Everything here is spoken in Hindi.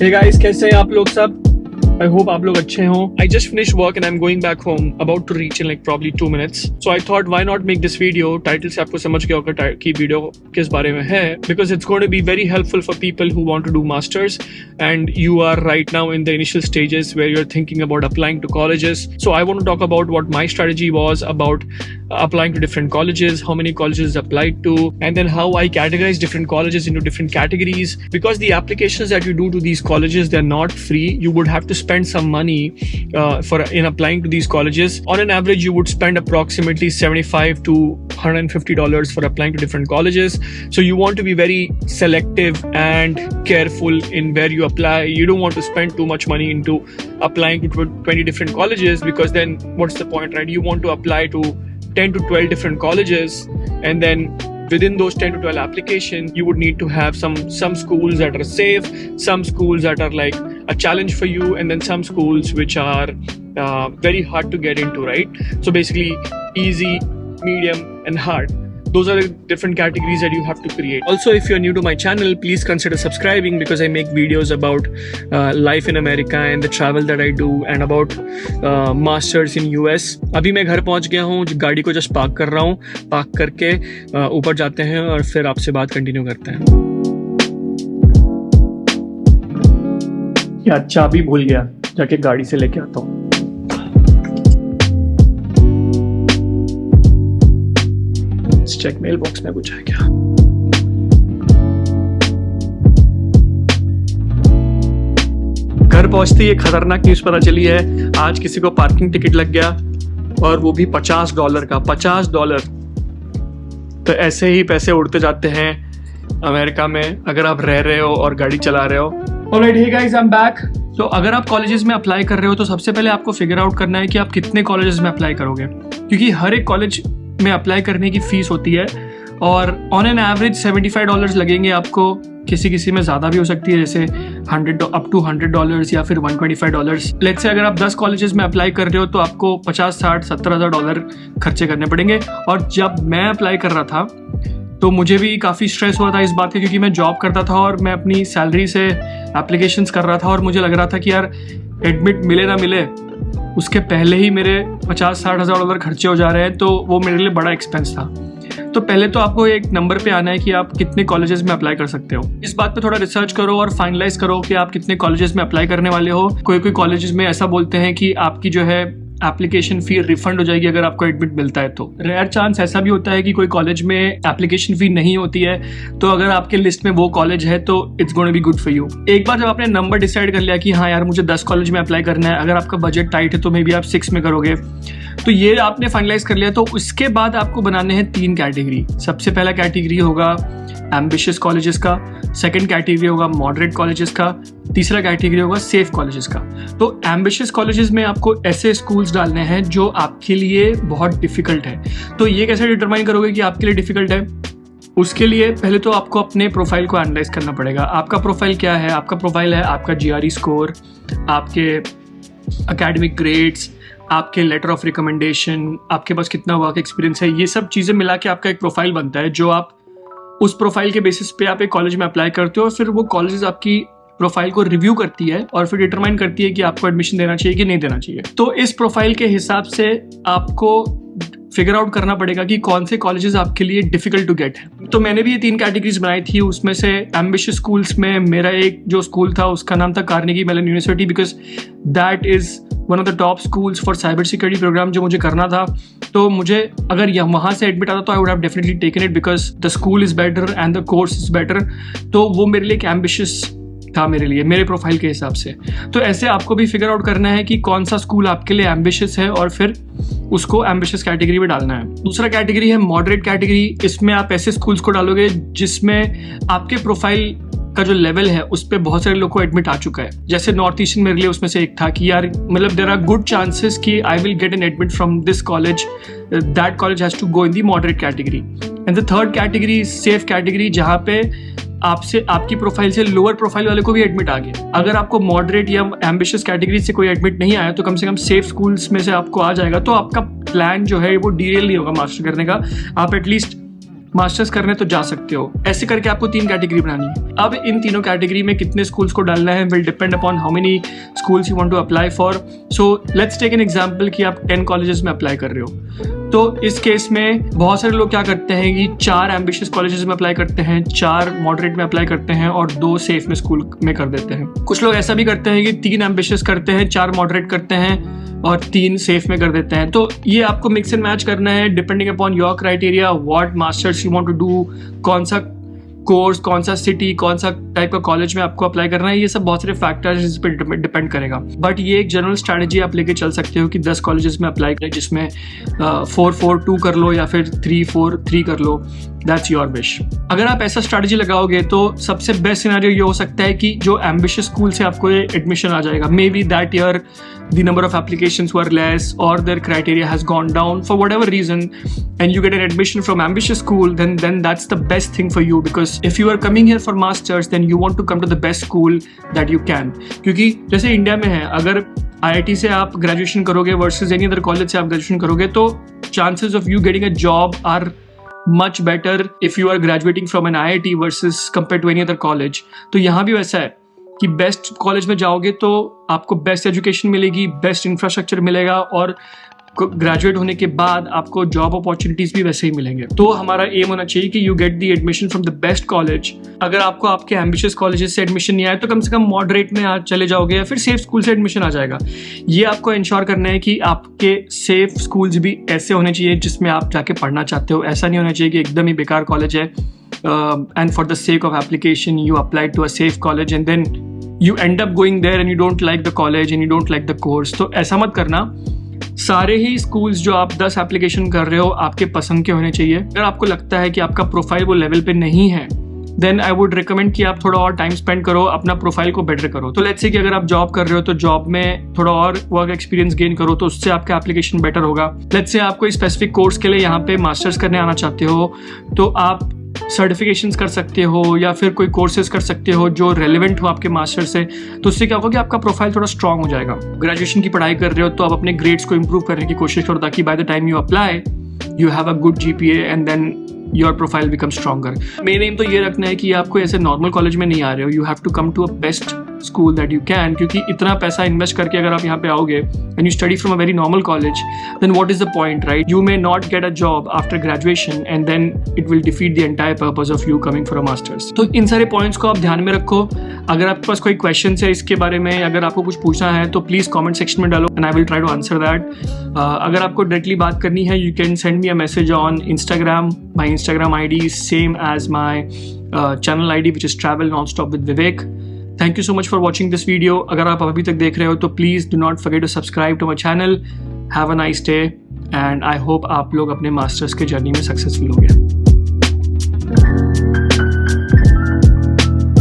Hey guys, कैसे हैं आप लोग सब? I hope आप लोग अच्छे हों. I just finished work and I'm going back home, about to reach in like probably 2 minutes. So I thought why not make this video? Title से आपको समझ गया होगा कि वीडियो किस बारे में है, because it's going to be very helpful for people who want to do masters and you are right now in the initial stages where you're thinking about applying to colleges. So I want to talk about what my strategy was about applying to different colleges, how many colleges applied to, and then how I categorize different colleges into different categories. Because the applications that you do to these colleges, they're not free. You would have to spend some money in applying to these colleges. On an average, you would spend approximately $75 to $150 for applying to different colleges. So you want to be very selective and careful in where you apply. You don't want to spend too much money into applying to 20 different colleges, because then what's the point, right? You want to apply to 10 to 12 different colleges, and then within those 10 to 12 applications, you would need to have some schools that are safe, some schools that are like a challenge for you, and then some schools which are very hard to get into, right? So basically easy, medium and hard. Those are the different categories that you have to create. Also, if you're new to my channel, please consider subscribing, because I make videos about life in America and the travel that I do, and about masters in US. अभी मैं घर पहुंच गया हूँ, गाड़ी को जस्ट पार्क कर रहा हूँ. पार्क करके ऊपर जाते हैं और फिर आपसे बात कंटिन्यू करते हैं. यार चाबी भूल गया, जाके गाड़ी से लेके आता हूँ. चेक मेल बॉक्स में कुछ है क्या. घर पहुंचते ही खतरनाक न्यूज पता चली है. आज किसी को पार्किंग टिकट लग गया, और वो भी $50 का. $50. तो ऐसे ही पैसे उड़ते जाते हैं अमेरिका में अगर आप रह रहे हो और गाड़ी चला रहे हो. Alright, hey guys, I am back. तो अगर आप कॉलेजेस में अप्लाई कर रहे हो तो सबसे पहले आपको फिगर आउट करना है कि आप कितने कॉलेजेस में अप्लाई करोगे, क्योंकि हर एक कॉलेज में अप्लाई करने की फीस होती है, और ऑन एन एवरेज $75 लगेंगे आपको. किसी में ज़्यादा भी हो सकती है, जैसे अप टू $100 या फिर $125. लेट्स से अगर आप 10 कॉलेजेस में अप्लाई कर रहे हो तो आपको $50, $60, $70,000 खर्चे करने पड़ेंगे. और जब मैं अप्लाई कर रहा था तो मुझे भी काफ़ी स्ट्रेस हुआ था इस बात का, क्योंकि मैं जॉब करता था और मैं अपनी सैलरी से एप्लीकेशंस कर रहा था, और मुझे लग रहा था कि यार एडमिट मिले ना मिले, उसके पहले ही मेरे $50-60,000 खर्चे हो जा रहे हैं. तो वो मेरे लिए बड़ा एक्सपेंस था. तो पहले तो आपको एक नंबर पे आना है कि आप कितने कॉलेजेस में अप्लाई कर सकते हो. इस बात पे थोड़ा रिसर्च करो और फाइनलाइज करो कि आप कितने कॉलेजेस में अप्लाई करने वाले हो. कोई कॉलेजेस में ऐसा बोलते हैं कि आपकी जो है एप्लीकेशन फी रिफंड हो जाएगी अगर आपको एडमिट मिलता है. तो रेयर चांस ऐसा भी होता है कि कोई कॉलेज में एप्लीकेशन फी नहीं होती है. तो अगर आपके लिस्ट में वो कॉलेज है तो it's going to be good for you. एक बार जब आपने नंबर डिसाइड कर लिया कि हाँ यार मुझे 10 कॉलेज में अप्लाई करना है, अगर आपका बजट टाइट है तो मे बी आप 6 में करोगे, तो ये आपने फाइनलाइज कर लिया. तो उसके बाद आपको बनाने हैं 3 कैटेगरी. सबसे पहला कैटेगरी होगा एम्बिशियस कॉलेजेस का, सेकंड कैटेगरी होगा मॉडरेट कॉलेजेस का, तीसरा कैटेगरी होगा सेफ कॉलेजेस का. तो एम्बिशियस कॉलेजेस में आपको ऐसे स्कूल्स डालने हैं जो आपके लिए बहुत डिफिकल्ट है. तो ये कैसे डिटरमाइन करोगे कि आपके लिए डिफिकल्ट है? उसके लिए पहले तो आपको अपने प्रोफाइल को एनालाइज करना पड़ेगा. आपका प्रोफाइल क्या है? आपका प्रोफाइल है आपका GRE स्कोर, आपके एकेडमिक ग्रेड्स, आपके लेटर ऑफ रिकमेंडेशन, आपके पास कितना वर्क एक्सपीरियंस है. ये सब चीज़ें मिला के आपका एक प्रोफाइल बनता है, जो आप उस प्रोफाइल के बेसिस पे आप एक कॉलेज में अप्लाई करते हो. फिर वो कॉलेजेस आपकी प्रोफाइल को रिव्यू करती है और फिर डिटरमाइन करती है कि आपको एडमिशन देना चाहिए कि नहीं देना चाहिए. तो इस प्रोफाइल के हिसाब से आपको फिगर आउट करना पड़ेगा कि कौन से कॉलेजेस आपके लिए डिफिकल्ट टू गेट है. तो मैंने भी ये 3 कैटेगरीज बनाई थी. उसमें से एम्बिशियस स्कूल्स में मेरा एक जो स्कूल था उसका नाम था Carnegie Mellon University, because that is one of the top schools for cyber security program जो मुझे करना था. तो मुझे अगर वहाँ से एडमिट आता तो I would have definitely taken it, because the school is better and the course is better. तो वो मेरे लिए एक एम्बिशियस था, मेरे लिए, मेरे प्रोफाइल के हिसाब से. तो ऐसे आपको भी फिगर आउट करना है कि कौन सा स्कूल आपके लिए एम्बिशियस है और फिर उसको एम्बिशियस कैटेगरी में डालना है. दूसरा कैटेगरी है मॉडरेट कैटेगरी. इसमें आप ऐसे स्कूल्स को डालोगे जिसमें आपके प्रोफाइल का जो लेवल है उस पर बहुत सारे लोगों को एडमिट आ चुका है. जैसे नॉर्थ ईस्टर्न मेरे लिए उसमें से एक था कि यार मतलब देयर आर गुड चांसेस कि I will get an admit from this college. That college has to go in the moderate category. And the third category safe category, जहाँ पे आपसे आपकी प्रोफाइल से लोअर प्रोफाइल वाले को भी एडमिट आ गया. अगर आपको मॉडरेट या एम्बिशियस कैटेगरी से कोई एडमिट नहीं आया तो कम से कम सेफ स्कूल्स में से आपको आ जाएगा. तो आपका प्लान जो है वो डीरेल नहीं होगा मास्टर करने का. आप एटलीस्ट मास्टर्स करने तो जा सकते हो। ऐसे करके आपको 3 कैटेगरी बनानी है। अब इन तीनों कैटेगरी में कितने स्कूल्स को डालना है will depend upon how many schools you want to apply for. So let's take an example कि आप 10 कॉलेजेस में अप्लाई कर रहे हो। तो इस केस में बहुत सारे लोग क्या करते हैं कि 4 एम्बिशियस कॉलेजेस में अप्लाई करते हैं, 4 मॉडरेट में अप्लाई करते हैं और 2 सेफ में स्कूल में कर देते हैं। कुछ लोग ऐसा भी करते हैं कि 3 एम्बिशियस करते हैं, 4 मॉडरेट करते हैं और 3 सेफ में कर देते हैं। तो ये आपको मिक्स एंड मैच करना है depending upon your criteria, what masters you want to do, कौन सा कोर्स, कौन सा सिटी, कौन सा टाइप का कॉलेज में आपको अप्लाई करना है। ये सब बहुत सारे फैक्टर्स इस पर डिपेंड करेगा। बट ये एक जनरल स्ट्रैटेजी आप लेके चल सकते हो कि 10 कॉलेजेस में अप्लाई करें, जिसमें 4-4-2 कर लो या फिर 3-4-3 कर लो। That's your wish. अगर आप ऐसा स्ट्रैटेजी लगाओगे तो सबसे बेस्ट सिनेरियो ये हो सकता है कि जो एम्बिशियस स्कूल से आपको ये एडमिशन आ जाएगा, may be that year the number of applications were less or their criteria has gone down for whatever reason, and you get an admission from ambitious school, then that's the best thing for you, because if you are coming here for masters then you want to come to the best school that you can। क्योंकि जैसे इंडिया में है, अगर IIT से आप ग्रेजुएशन करोगे वर्सेस एनी अदर कॉलेज से आप ग्रेजुएशन करोगे तो chances of you getting a job are much better if you are graduating from an IIT versus compared to any other college। तो यहाँ भी वैसा है कि बेस्ट कॉलेज में जाओगे तो आपको बेस्ट एजुकेशन मिलेगी, बेस्ट इंफ्रास्ट्रक्चर मिलेगा और ग्रेजुएट होने के बाद आपको जॉब अपॉर्चुनिटीज भी वैसे ही मिलेंगे। तो हमारा एम होना चाहिए कि you get the admission from the best college. अगर आपको आपके एम्बिशियस कॉलेजेस से एडमिशन नहीं आया तो कम से कम मॉडरेट में आज चले जाओगे या फिर सेफ स्कूल से एडमिशन आ जाएगा। ये आपको इंश्योर करना है कि आपके सेफ स्कूल्स भी ऐसे होने चाहिए जिसमें आप जाके पढ़ना चाहते हो। ऐसा नहीं होना चाहिए कि एकदम ही बेकार कॉलेज है and for the sake of application you applied to a safe college and then you end up going there and you don't like the college and you don't like the course। तो ऐसा मत करना। सारे ही स्कूल्स जो आप 10 एप्लीकेशन कर रहे हो आपके पसंद के होने चाहिए। अगर आपको लगता है कि आपका प्रोफाइल वो लेवल पे नहीं है देन आई वुड रिकमेंड कि आप थोड़ा और टाइम स्पेंड करो, अपना प्रोफाइल को बेटर करो। तो लेट्स से कि अगर आप जॉब कर रहे हो तो जॉब में थोड़ा और वर्क एक्सपीरियंस गेन करो तो उससे आपका एप्लीकेशन बेटर होगा। लेट्स से आप कोई स्पेसिफिक कोर्स के लिए यहाँ पे मास्टर्स करने आना चाहते हो तो आप सर्टिफिकेशंस कर सकते हो या फिर कोई कोर्सेज कर सकते हो जो रेलेवेंट हो आपके मास्टर से। तो उससे क्या होगा कि आपका प्रोफाइल थोड़ा स्ट्रांग हो जाएगा। ग्रेजुएशन की पढ़ाई कर रहे हो तो आप अपने ग्रेड्स को इंप्रूव करने की कोशिश करो ताकि by the time you apply you have a good GPA and then your profile become stronger. Main aim तो ये रखना है कि आप कोई ऐसे नॉर्मल कॉलेज में नहीं आ रहे हो, you have to come to a best school that you can. क्योंकि इतना पैसा इन्वेस्ट करके अगर आप यहाँ पे आओगे and you study from a very normal college then what is the point, right? You may not get a job after graduation and then it will defeat the entire purpose of you coming for a masters. तो इन सारे पॉइंट्स को आप ध्यान में रखो। अगर आपके पास कोई क्वेश्चन है इसके बारे में, अगर आपको कुछ पूछना है तो प्लीज कॉमेंट सेक्शन में डालो and I will try to answer that. अगर आपको डायरेक्टली बात करनी है you can send me a message on Instagram। My Instagram ID is same as my channel ID which is travel nonstop with Vivek। Thank you so much for watching this video। अगर आप अभी तक देख रहे हो तो please do not forget to subscribe to my channel। Have a nice day and I hope आप लोग अपने मास्टर्स के जर्नी में सक्सेसफुल हो गए।